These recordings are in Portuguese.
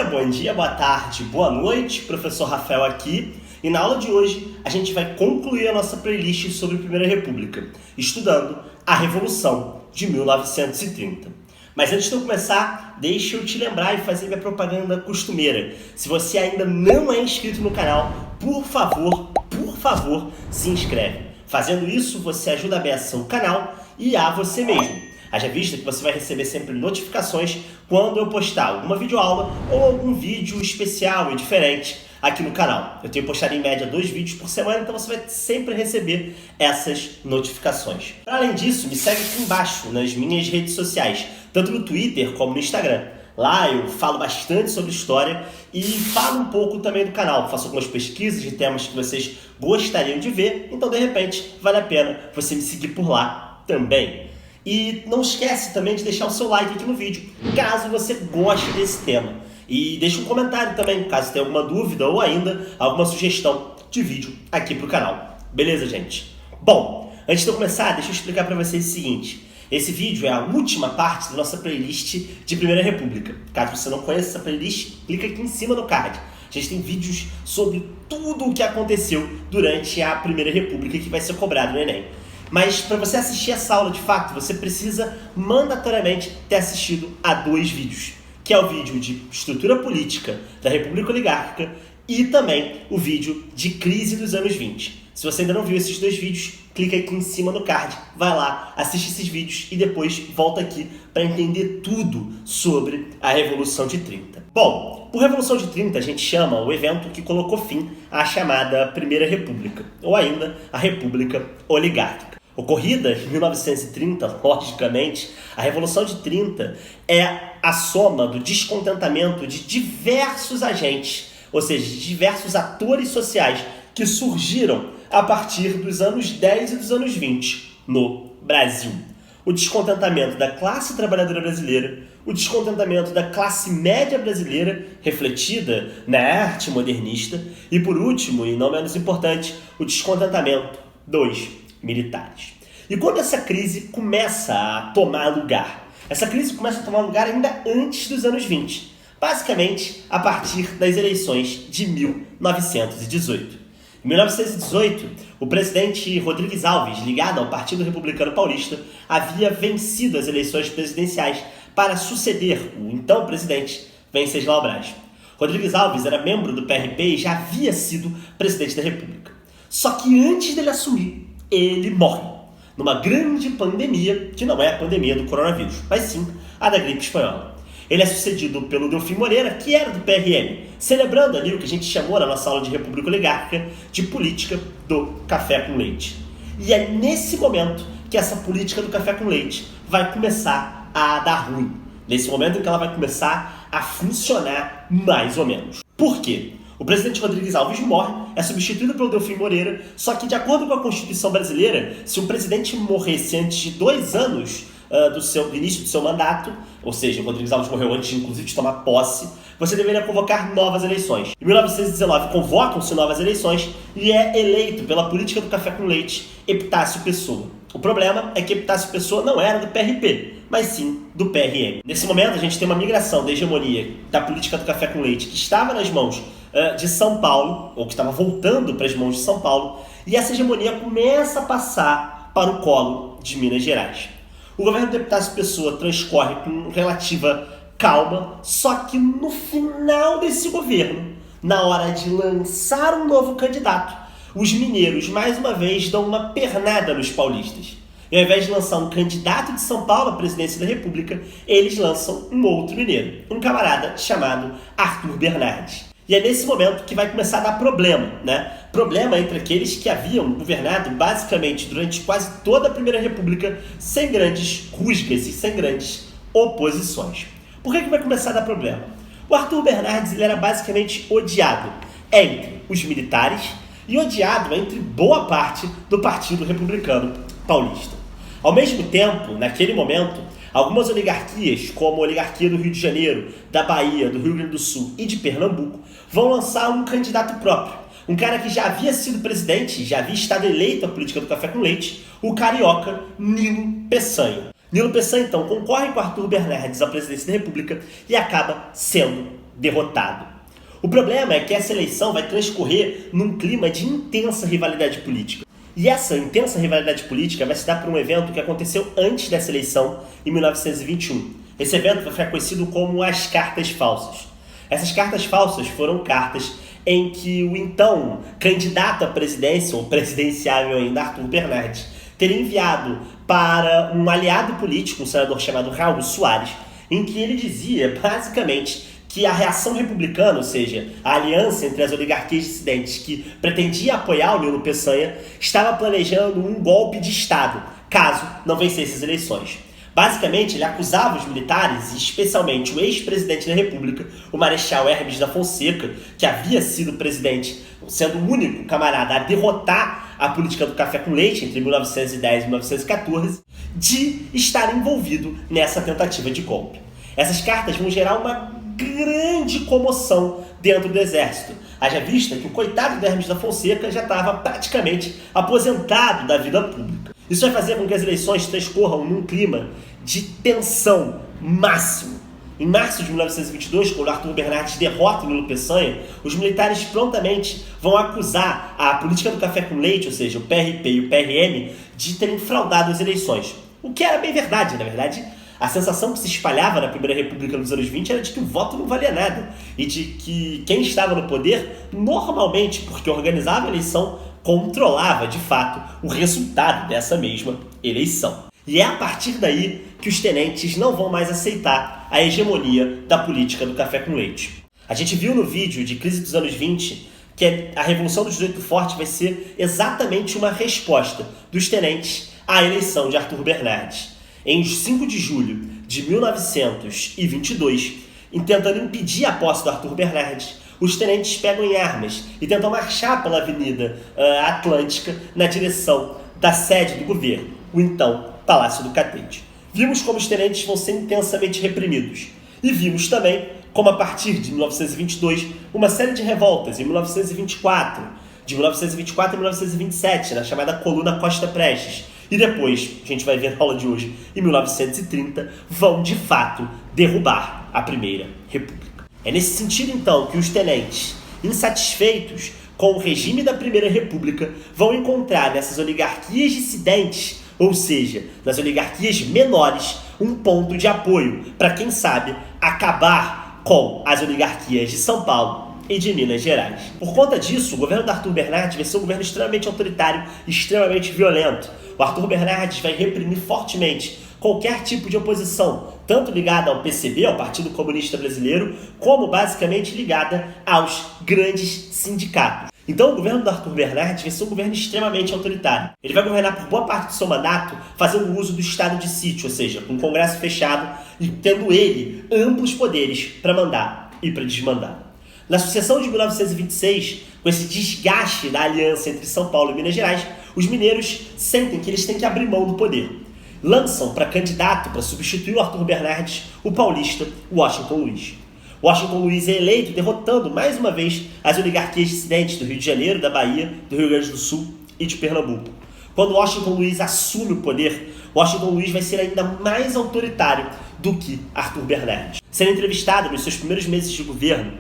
bom dia, boa tarde, boa noite, professor Rafael aqui. E na aula de hoje a gente vai concluir a nossa playlist sobre a Primeira República, estudando a Revolução de 1930. Mas antes de eu começar, deixa eu te lembrar e fazer minha propaganda costumeira. Se você ainda não é inscrito no canal, por favor, se inscreve. Fazendo isso, você ajuda a beça o canal e a você mesmo. Haja vista que você vai receber sempre notificações quando eu postar alguma videoaula ou algum vídeo especial e diferente aqui no canal. Eu tenho postado em média 2 vídeos por semana, então você vai sempre receber essas notificações. Além disso, me segue aqui embaixo nas minhas redes sociais, tanto no Twitter como no Instagram. Lá eu falo bastante sobre história e falo um pouco também do canal. Faço algumas pesquisas de temas que vocês gostariam de ver, então de repente vale a pena você me seguir por lá também. E não esquece também de deixar o seu like aqui no vídeo, caso você goste desse tema. E deixa um comentário também, caso tenha alguma dúvida ou ainda alguma sugestão de vídeo aqui pro canal. Beleza, gente? Bom, antes de eu começar, deixa eu explicar para vocês o seguinte. Esse vídeo é a última parte da nossa playlist de Primeira República. Caso você não conheça essa playlist, clica aqui em cima no card. A gente tem vídeos sobre tudo o que aconteceu durante a Primeira República que vai ser cobrado no Enem. Mas para você assistir essa aula de fato, você precisa mandatoriamente ter assistido a 2 vídeos, que é o vídeo de estrutura política da República Oligárquica e também o vídeo de crise dos anos 20. Se você ainda não viu esses 2 vídeos, clica aqui em cima no card, vai lá, assiste esses vídeos e depois volta aqui para entender tudo sobre a Revolução de 30. Bom, por Revolução de 30 a gente chama o evento que colocou fim à chamada Primeira República, ou ainda a República Oligárquica. Ocorrida em 1930, logicamente, a Revolução de 30 é a soma do descontentamento de diversos agentes, ou seja, de diversos atores sociais que surgiram a partir dos anos 10 e dos anos 20 no Brasil. O descontentamento da classe trabalhadora brasileira, o descontentamento da classe média brasileira, refletida na arte modernista, e por último, e não menos importante, o descontentamento dos militares. E quando essa crise começa a tomar lugar? Essa crise começa a tomar lugar ainda antes dos anos 20, basicamente a partir das eleições de 1918. Em 1918, o presidente Rodrigues Alves, ligado ao Partido Republicano Paulista, havia vencido as eleições presidenciais para suceder o então presidente Venceslau Braz. Rodrigues Alves era membro do PRP e já havia sido presidente da República. Só que antes dele assumir, ele morre numa grande pandemia, que não é a pandemia do coronavírus, mas sim a da gripe espanhola. Ele é sucedido pelo Delfim Moreira, que era do PRM, celebrando ali o que a gente chamou na nossa aula de República Oligárquica de política do café com leite. E é nesse momento que essa política do café com leite vai começar a dar ruim. Nesse momento em que ela vai começar a funcionar mais ou menos. Por quê? O presidente Rodrigues Alves morre, é substituído pelo Delfim Moreira, só que de acordo com a Constituição brasileira, se um presidente morresse antes de 2 anos do início do seu mandato, ou seja, o Rodrigues Alves morreu antes, inclusive, de tomar posse, você deveria convocar novas eleições. Em 1919, convocam-se novas eleições e é eleito pela política do café com leite Epitácio Pessoa. O problema é que Epitácio Pessoa não era do PRP, mas sim do PRM. Nesse momento, a gente tem uma migração da hegemonia da política do café com leite que estava nas mãos de São Paulo, ou que estava voltando para as mãos de São Paulo, e essa hegemonia começa a passar para o colo de Minas Gerais. O governo do Epitácio Pessoa transcorre com relativa calma, só que no final desse governo, na hora de lançar um novo candidato, os mineiros mais uma vez dão uma pernada nos paulistas. E ao invés de lançar um candidato de São Paulo à presidência da República, eles lançam um outro mineiro, um camarada chamado Arthur Bernardes. E é nesse momento que vai começar a dar problema, né? Problema entre aqueles que haviam governado basicamente durante quase toda a Primeira República sem grandes rusgas e sem grandes oposições. Por que vai começar a dar problema? O Arthur Bernardes ele era basicamente odiado entre os militares e odiado entre boa parte do Partido Republicano Paulista. Ao mesmo tempo, naquele momento, algumas oligarquias, como a oligarquia do Rio de Janeiro, da Bahia, do Rio Grande do Sul e de Pernambuco, vão lançar um candidato próprio. Um cara que já havia sido presidente, já havia estado eleito à política do café com leite, o carioca Nilo Peçanha. Nilo Peçanha, então, concorre com Arthur Bernardes à presidência da República e acaba sendo derrotado. O problema é que essa eleição vai transcorrer num clima de intensa rivalidade política. E essa intensa rivalidade política vai se dar por um evento que aconteceu antes dessa eleição, em 1921. Esse evento vai ficar conhecido como as Cartas Falsas. Essas cartas falsas foram cartas em que o então candidato à presidência, ou presidenciável ainda, Arthur Bernardes, teria enviado para um aliado político, um senador chamado Raul Soares, em que ele dizia, basicamente, que a reação republicana, ou seja, a aliança entre as oligarquias dissidentes que pretendia apoiar o Nilo Peçanha, estava planejando um golpe de Estado, caso não vencesse as eleições. Basicamente, ele acusava os militares, e especialmente o ex-presidente da República, o Marechal Hermes da Fonseca, que havia sido presidente, sendo o único camarada a derrotar a política do café com leite entre 1910 e 1914, de estar envolvido nessa tentativa de golpe. Essas cartas vão gerar uma grande comoção dentro do exército. Haja vista que o coitado do Hermes da Fonseca já estava praticamente aposentado da vida pública. Isso vai fazer com que as eleições transcorram num clima de tensão máximo. Em março de 1922, quando Arthur Bernardes derrota o Nilo Peçanha, os militares prontamente vão acusar a política do café com leite, ou seja, o PRP e o PRM, de terem fraudado as eleições. O que era bem verdade, na verdade. A sensação que se espalhava na Primeira República nos anos 20 era de que o voto não valia nada e de que quem estava no poder, normalmente, porque organizava a eleição, controlava, de fato, o resultado dessa mesma eleição. E é a partir daí que os tenentes não vão mais aceitar a hegemonia da política do café com leite. A gente viu no vídeo de Crise dos anos 20 que a Revolução do 18 Forte vai ser exatamente uma resposta dos tenentes à eleição de Arthur Bernardes. Em 5 de julho de 1922, tentando impedir a posse do Arthur Bernardes, os tenentes pegam em armas e tentam marchar pela Avenida Atlântica na direção da sede do governo, o então Palácio do Catete. Vimos como os tenentes vão ser intensamente reprimidos. E vimos também como, a partir de 1922, uma série de revoltas em 1924, de 1924 a 1927, na chamada Coluna Costa Prestes, e depois, a gente vai ver na aula de hoje, em 1930, vão de fato derrubar a Primeira República. É nesse sentido, então, que os tenentes, insatisfeitos com o regime da Primeira República, vão encontrar nessas oligarquias dissidentes, ou seja, nas oligarquias menores, um ponto de apoio para, quem sabe, acabar com as oligarquias de São Paulo e de Minas Gerais. Por conta disso, o governo de Arthur Bernardes vai ser um governo extremamente autoritário e extremamente violento. O Arthur Bernardes vai reprimir fortemente qualquer tipo de oposição, tanto ligada ao PCB, ao Partido Comunista Brasileiro, como basicamente ligada aos grandes sindicatos. Então o governo do Arthur Bernardes vai ser um governo extremamente autoritário. Ele vai governar por boa parte do seu mandato fazendo uso do estado de sítio, ou seja, com o Congresso fechado e tendo ele amplos poderes para mandar e para desmandar. Na sucessão de 1926, com esse desgaste da aliança entre São Paulo e Minas Gerais, os mineiros sentem que eles têm que abrir mão do poder. Lançam para candidato para substituir o Arthur Bernardes o paulista Washington Luiz. Washington Luiz é eleito derrotando mais uma vez as oligarquias dissidentes do Rio de Janeiro, da Bahia, do Rio Grande do Sul e de Pernambuco. Quando Washington Luiz assume o poder, Washington Luiz vai ser ainda mais autoritário do que Arthur Bernardes. Sendo entrevistado nos seus primeiros meses de governo,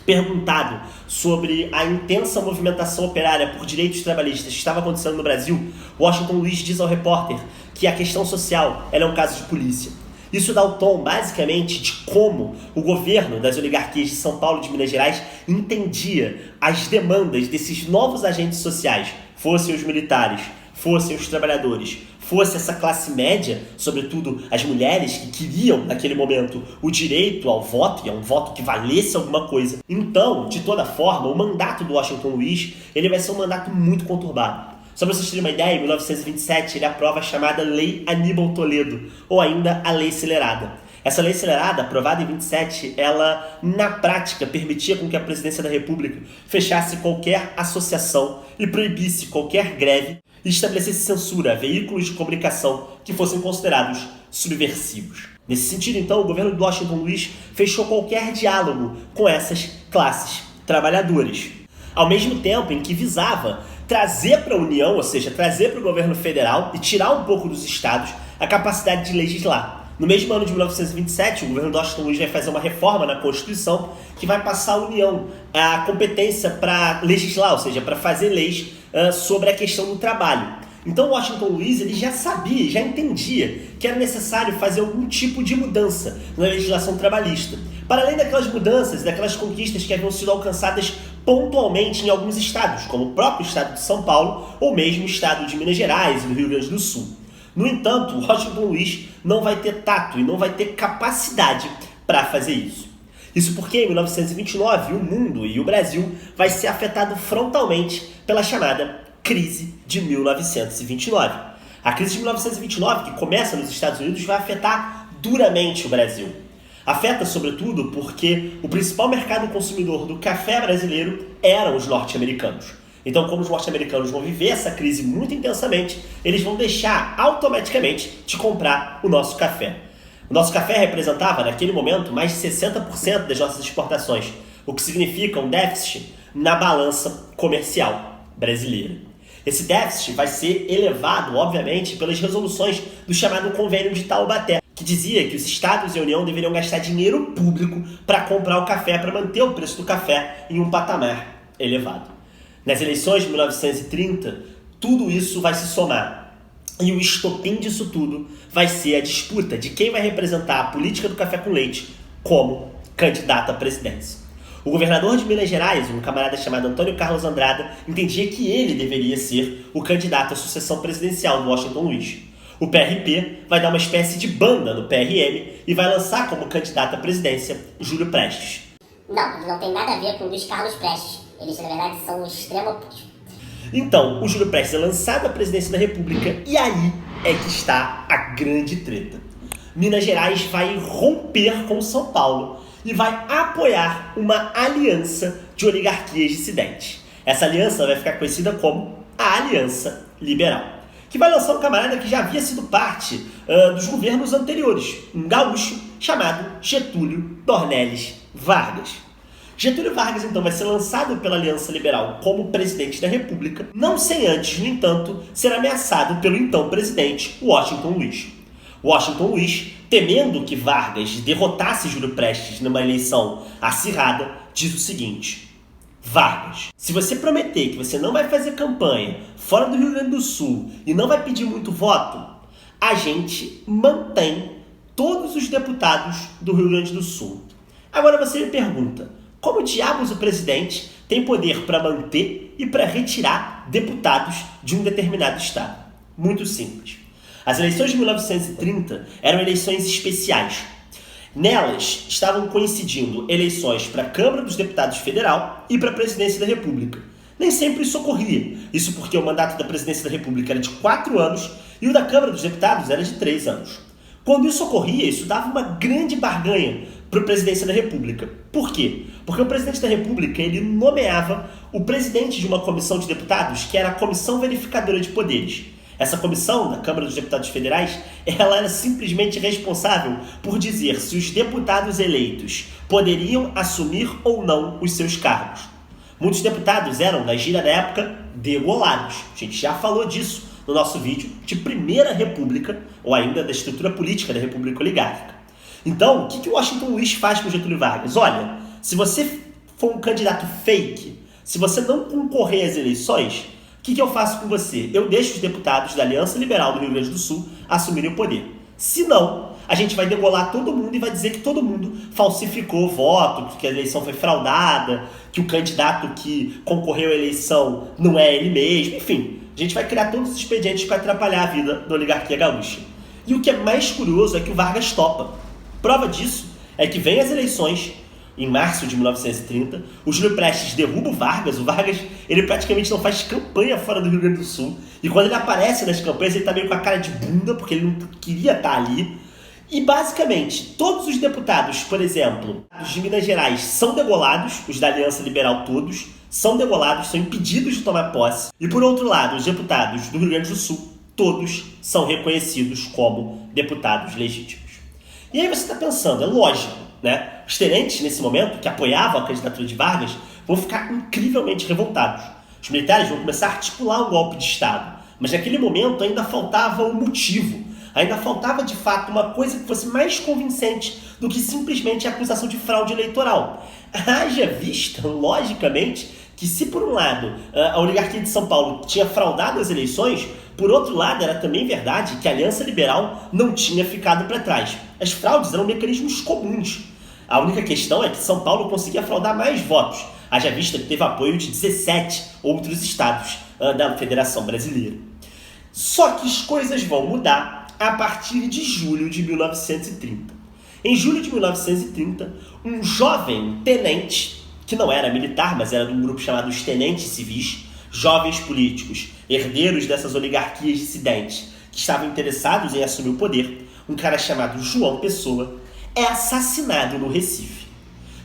perguntado sobre a intensa movimentação operária por direitos trabalhistas que estava acontecendo no Brasil, Washington Luiz diz ao repórter que a questão social é um caso de polícia. Isso dá o tom, basicamente, de como o governo das oligarquias de São Paulo e de Minas Gerais entendia as demandas desses novos agentes sociais, fossem os militares, fossem os trabalhadores, fosse essa classe média, sobretudo as mulheres que queriam, naquele momento, o direito ao voto, e a um voto que valesse alguma coisa. Então, de toda forma, o mandato do Washington Luiz ele vai ser um mandato muito conturbado. Só para vocês terem uma ideia, em 1927 ele aprova a chamada Lei Aníbal Toledo, ou ainda a Lei Acelerada. Essa lei acelerada, aprovada em 27, ela, na prática, permitia com que a presidência da República fechasse qualquer associação e proibisse qualquer greve e estabelecesse censura a veículos de comunicação que fossem considerados subversivos. Nesse sentido, então, o governo de Washington Luiz fechou qualquer diálogo com essas classes trabalhadoras, ao mesmo tempo em que visava trazer para a União, ou seja, trazer para o governo federal e tirar um pouco dos estados a capacidade de legislar. No mesmo ano de 1927, o governo de Washington Luiz vai fazer uma reforma na Constituição que vai passar à União a competência para legislar, ou seja, para fazer leis sobre a questão do trabalho. Então Washington Luiz ele já sabia, já entendia que era necessário fazer algum tipo de mudança na legislação trabalhista. Para além daquelas mudanças, daquelas conquistas que haviam sido alcançadas pontualmente em alguns estados, como o próprio estado de São Paulo ou mesmo o estado de Minas Gerais e do Rio Grande do Sul. No entanto, Washington Luiz não vai ter tato e não vai ter capacidade para fazer isso. Isso porque em 1929 o mundo e o Brasil vai ser afetado frontalmente pela chamada crise de 1929. A crise de 1929, que começa nos Estados Unidos, vai afetar duramente o Brasil. Afeta sobretudo porque o principal mercado consumidor do café brasileiro eram os norte-americanos. Então, como os norte-americanos vão viver essa crise muito intensamente, eles vão deixar automaticamente de comprar o nosso café. O nosso café representava, naquele momento, mais de 60% das nossas exportações, o que significa um déficit na balança comercial brasileira. Esse déficit vai ser elevado, obviamente, pelas resoluções do chamado Convênio de Taubaté, que dizia que os estados e a União deveriam gastar dinheiro público para comprar o café, para manter o preço do café em um patamar elevado. Nas eleições de 1930, tudo isso vai se somar. E o estopim disso tudo vai ser a disputa de quem vai representar a política do café com leite como candidato à presidência. O governador de Minas Gerais, um camarada chamado Antônio Carlos Andrada, entendia que ele deveria ser o candidato à sucessão presidencial do Washington Luiz. O PRP vai dar uma espécie de banda no PRM e vai lançar como candidato à presidência Júlio Prestes. Não, ele não tem nada a ver com o Luiz Carlos Prestes. Eles, na verdade, são o extremo oposto. Então, o Júlio Prestes é lançado à presidência da República e aí é que está a grande treta. Minas Gerais vai romper com São Paulo e vai apoiar uma aliança de oligarquias dissidentes. Essa aliança vai ficar conhecida como a Aliança Liberal, que vai lançar um camarada que já havia sido parte dos governos anteriores, um gaúcho chamado Getúlio Dornelles Vargas. Getúlio Vargas, então, vai ser lançado pela Aliança Liberal como presidente da República, não sem antes, no entanto, ser ameaçado pelo então presidente Washington Luiz. Washington Luiz, temendo que Vargas derrotasse Júlio Prestes numa eleição acirrada, diz o seguinte: Vargas, se você prometer que você não vai fazer campanha fora do Rio Grande do Sul e não vai pedir muito voto, a gente mantém todos os deputados do Rio Grande do Sul. Agora você me pergunta, como diabos o presidente tem poder para manter e para retirar deputados de um determinado estado? Muito simples. As eleições de 1930 eram eleições especiais. Nelas estavam coincidindo eleições para a Câmara dos Deputados Federal e para a Presidência da República. Nem sempre isso ocorria. Isso porque o mandato da Presidência da República era de 4 anos e o da Câmara dos Deputados era de 3 anos. Quando isso ocorria, isso dava uma grande barganha para a Presidência da República. Por quê? Porque o Presidente da República ele nomeava o presidente de uma comissão de deputados, que era a Comissão Verificadora de Poderes. Essa comissão da Câmara dos Deputados Federais, ela era simplesmente responsável por dizer se os deputados eleitos poderiam assumir ou não os seus cargos. Muitos deputados eram, na gíria da época, degolados. A gente já falou disso no nosso vídeo de Primeira República, ou ainda da estrutura política da República Oligárquica. Então, o que o Washington Luiz faz com Getúlio Vargas? Olha, se você for um candidato fake, se você não concorrer às eleições, o que eu faço com você? Eu deixo os deputados da Aliança Liberal do Rio Grande do Sul assumirem o poder. Se não, a gente vai degolar todo mundo e vai dizer que todo mundo falsificou o voto, que a eleição foi fraudada, que o candidato que concorreu à eleição não é ele mesmo, enfim. A gente vai criar todos os expedientes para atrapalhar a vida da oligarquia gaúcha. E o que é mais curioso é que o Vargas topa. Prova disso é que vem as eleições, em março de 1930, o Júlio Prestes derruba o Vargas ele praticamente não faz campanha fora do Rio Grande do Sul, e quando ele aparece nas campanhas ele tá meio com a cara de bunda, porque ele não queria estar ali, e basicamente todos os deputados, por exemplo, os de Minas Gerais são degolados, os da Aliança Liberal todos, são degolados, são impedidos de tomar posse, e por outro lado, os deputados do Rio Grande do Sul, todos são reconhecidos como deputados legítimos. E aí você está pensando, é lógico, né? Os tenentes, nesse momento, que apoiavam a candidatura de Vargas, vão ficar incrivelmente revoltados. Os militares vão começar a articular um golpe de Estado. Mas naquele momento ainda faltava um motivo. Ainda faltava, de fato, uma coisa que fosse mais convincente do que simplesmente a acusação de fraude eleitoral. Haja vista, logicamente, que se por um lado a oligarquia de São Paulo tinha fraudado as eleições, por outro lado era também verdade que a Aliança Liberal não tinha ficado para trás. As fraudes eram mecanismos comuns. A única questão é que São Paulo conseguia fraudar mais votos, haja vista que teve apoio de 17 outros estados da Federação Brasileira. Só que as coisas vão mudar a partir de julho de 1930. Em julho de 1930, um jovem tenente, que não era militar, mas era de um grupo chamado os Tenentes Civis, jovens políticos, herdeiros dessas oligarquias dissidentes, que estavam interessados em assumir o poder, um cara chamado João Pessoa, é assassinado no Recife.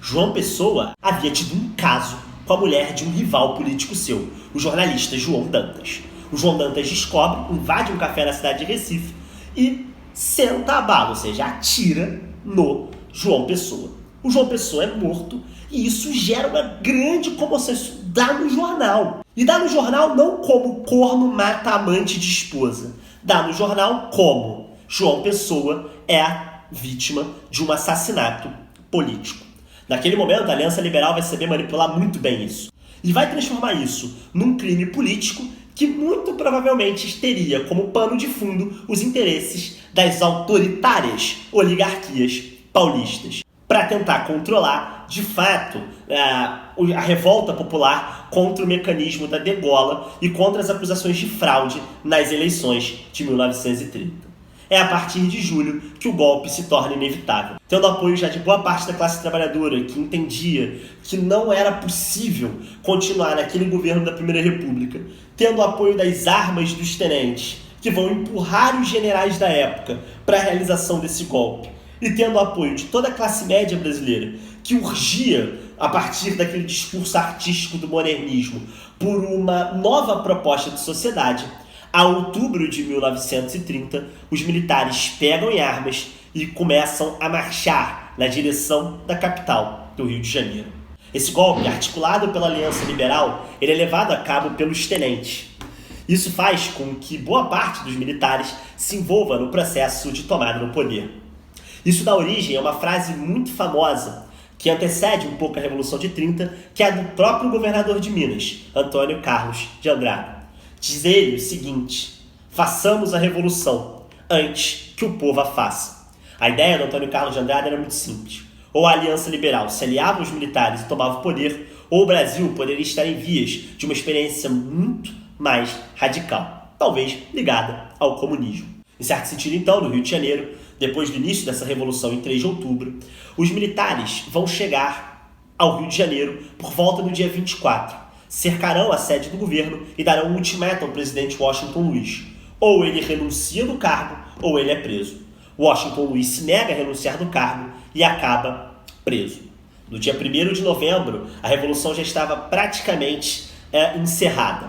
João Pessoa havia tido um caso com a mulher de um rival político seu, o jornalista João Dantas. O João Dantas descobre, invade um café na cidade de Recife e senta a bala, ou seja, atira no João Pessoa. O João Pessoa é morto e isso gera uma grande comoção, isso dá no jornal. E dá no jornal não como corno mata amante de esposa, dá no jornal como João Pessoa é a vítima de um assassinato político. Naquele momento, a Aliança Liberal vai saber manipular muito bem isso. E vai transformar isso num crime político que muito provavelmente teria como pano de fundo os interesses das autoritárias oligarquias paulistas, para tentar controlar, de fato, a revolta popular contra o mecanismo da degola e contra as acusações de fraude nas eleições de 1930. É a partir de julho que o golpe se torna inevitável, tendo apoio já de boa parte da classe trabalhadora, que entendia que não era possível continuar naquele governo da Primeira República, tendo apoio das armas dos tenentes, que vão empurrar os generais da época para a realização desse golpe, e tendo apoio de toda a classe média brasileira, que urgia, a partir daquele discurso artístico do modernismo, por uma nova proposta de sociedade. A outubro de 1930, os militares pegam em armas e começam a marchar na direção da capital, do Rio de Janeiro. Esse golpe, articulado pela Aliança Liberal, ele é levado a cabo pelos tenentes. Isso faz com que boa parte dos militares se envolva no processo de tomada do poder. Isso dá origem a uma frase muito famosa, que antecede um pouco a Revolução de 30, que é a do próprio governador de Minas, Antônio Carlos de Andrade. Diz ele o seguinte: façamos a revolução antes que o povo a faça. A ideia do Antônio Carlos de Andrade era muito simples. Ou a Aliança Liberal se aliava aos militares e tomava o poder, ou o Brasil poderia estar em vias de uma experiência muito mais radical, talvez ligada ao comunismo. Em certo sentido, então, no Rio de Janeiro, depois do início dessa revolução em 3 de outubro, os militares vão chegar ao Rio de Janeiro por volta do dia 24. Cercarão a sede do governo e darão um ultimato ao presidente Washington Luiz. Ou ele renuncia do cargo, ou ele é preso. Washington Luiz se nega a renunciar do cargo e acaba preso. No dia 1º de novembro, a revolução já estava praticamente encerrada.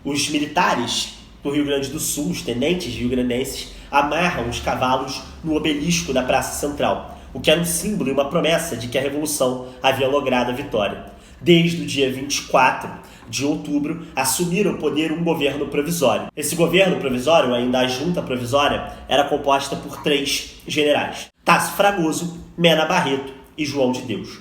Os militares do Rio Grande do Sul, os tenentes rio-grandenses, amarram os cavalos no obelisco da Praça Central, o que era um símbolo e uma promessa de que a revolução havia logrado a vitória. Desde o dia 24 de outubro, assumiram o poder um governo provisório. Esse governo provisório, ainda a junta provisória, era composta por 3 generais: Tasso Fragoso, Mena Barreto e João de Deus.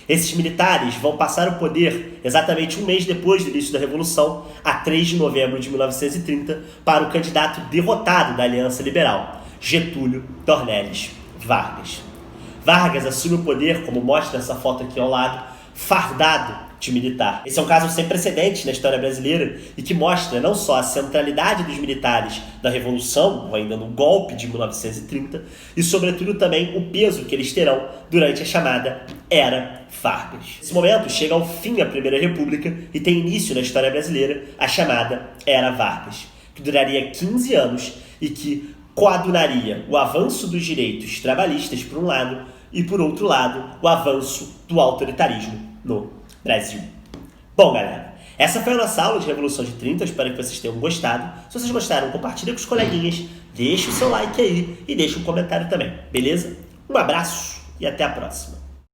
Esses militares vão passar o poder exatamente um mês depois do início da Revolução, a 3 de novembro de 1930, para o candidato derrotado da Aliança Liberal, Getúlio Dornelles Vargas. Vargas assume o poder, como mostra essa foto aqui ao lado, fardado de militar. Esse é um caso sem precedentes na história brasileira e que mostra não só a centralidade dos militares da Revolução, ou ainda no golpe de 1930, e sobretudo também o peso que eles terão durante a chamada Era Vargas. Nesse momento chega ao fim a Primeira República e tem início na história brasileira a chamada Era Vargas, que duraria 15 anos e que coadunaria o avanço dos direitos trabalhistas por um lado e, por outro lado, o avanço do autoritarismo no Brasil. Bom, galera, essa foi a nossa aula de Revolução de 30, eu espero que vocês tenham gostado. Se vocês gostaram, compartilha com os coleguinhas, deixa o seu like aí e deixa um comentário também, beleza? Um abraço e até a próxima.